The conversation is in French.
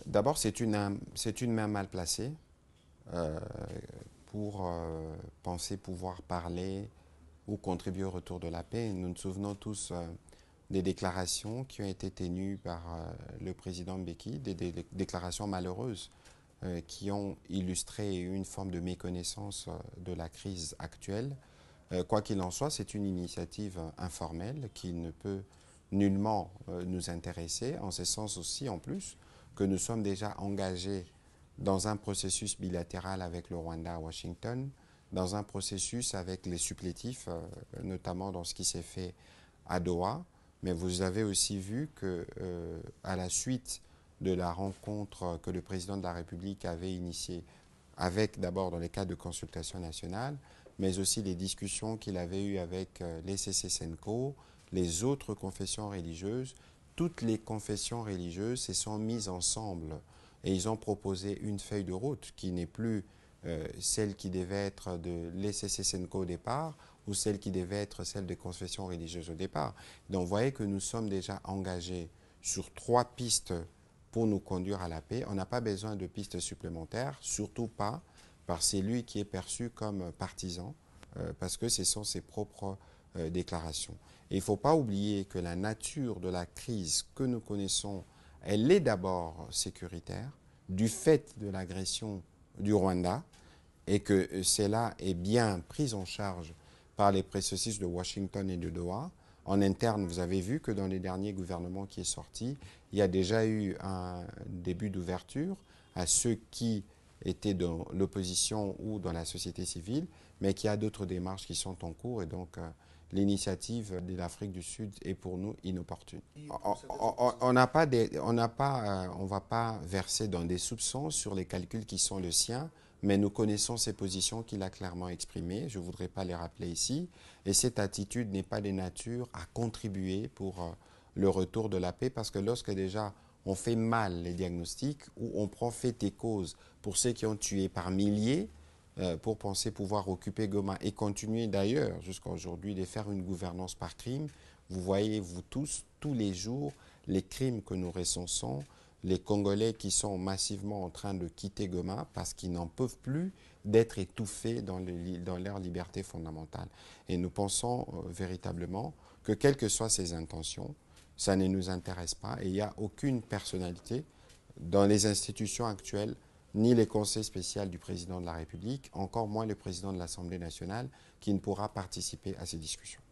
D'abord, c'est une main mal placée euh, pour penser pouvoir parler ou contribuer au retour de la paix. Nous nous souvenons tous des déclarations qui ont été tenues par le président Mbeki, des déclarations malheureuses qui ont illustré une forme de méconnaissance de la crise actuelle. Quoi qu'il en soit, c'est une initiative informelle qui ne peut nullement nous intéresser, en ce sens aussi, en plus, que nous sommes déjà engagés dans un processus bilatéral avec le Rwanda à Washington, dans un processus avec les supplétifs, notamment dans ce qui s'est fait à Doha. Mais vous avez aussi vu que, à la suite de la rencontre que le président de la République avait initiée avec d'abord dans les cadres de consultation nationale, mais aussi les discussions qu'il avait eues avec les CC-Senko, les autres confessions religieuses. Toutes les confessions religieuses se sont mises ensemble et ils ont proposé une feuille de route qui n'est plus celle qui devait être de l'ECC-Senko au départ ou celle qui devait être celle des confessions religieuses au départ. Donc vous voyez que nous sommes déjà engagés sur 3 pistes pour nous conduire à la paix. On n'a pas besoin de pistes supplémentaires, surtout pas par celui qui est perçu comme partisan, parce que ce sont ses propres déclarations. Et il ne faut pas oublier que la nature de la crise que nous connaissons, elle est d'abord sécuritaire, du fait de l'agression du Rwanda, et que cela est bien pris en charge par les processus de Washington et de Doha. En interne, vous avez vu que dans les derniers gouvernements qui est sorti, il y a déjà eu un début d'ouverture à ceux qui étaient dans l'opposition ou dans la société civile, mais qu'il y a d'autres démarches qui sont en cours et donc l'initiative de l'Afrique du Sud est pour nous inopportune. On n'a pas, on va pas verser dans des soupçons sur les calculs qui sont le sien, mais nous connaissons ses positions qu'il a clairement exprimées. Je ne voudrais pas les rappeler ici. Et cette attitude n'est pas de nature à contribuer pour le retour de la paix, parce que lorsque déjà on fait mal les diagnostics ou on prend fait et cause pour ceux qui ont tué par milliers, pour penser pouvoir occuper Goma et continuer d'ailleurs jusqu'à aujourd'hui de faire une gouvernance par crime. Vous voyez, vous tous les jours, les crimes que nous recensons, les Congolais qui sont massivement en train de quitter Goma parce qu'ils n'en peuvent plus d'être étouffés dans leur liberté fondamentale. Et nous pensons véritablement que quelles que soient ses intentions, ça ne nous intéresse pas et il n'y a aucune personnalité dans les institutions actuelles, ni les conseils spéciaux du président de la République, encore moins le président de l'Assemblée nationale, qui ne pourra participer à ces discussions.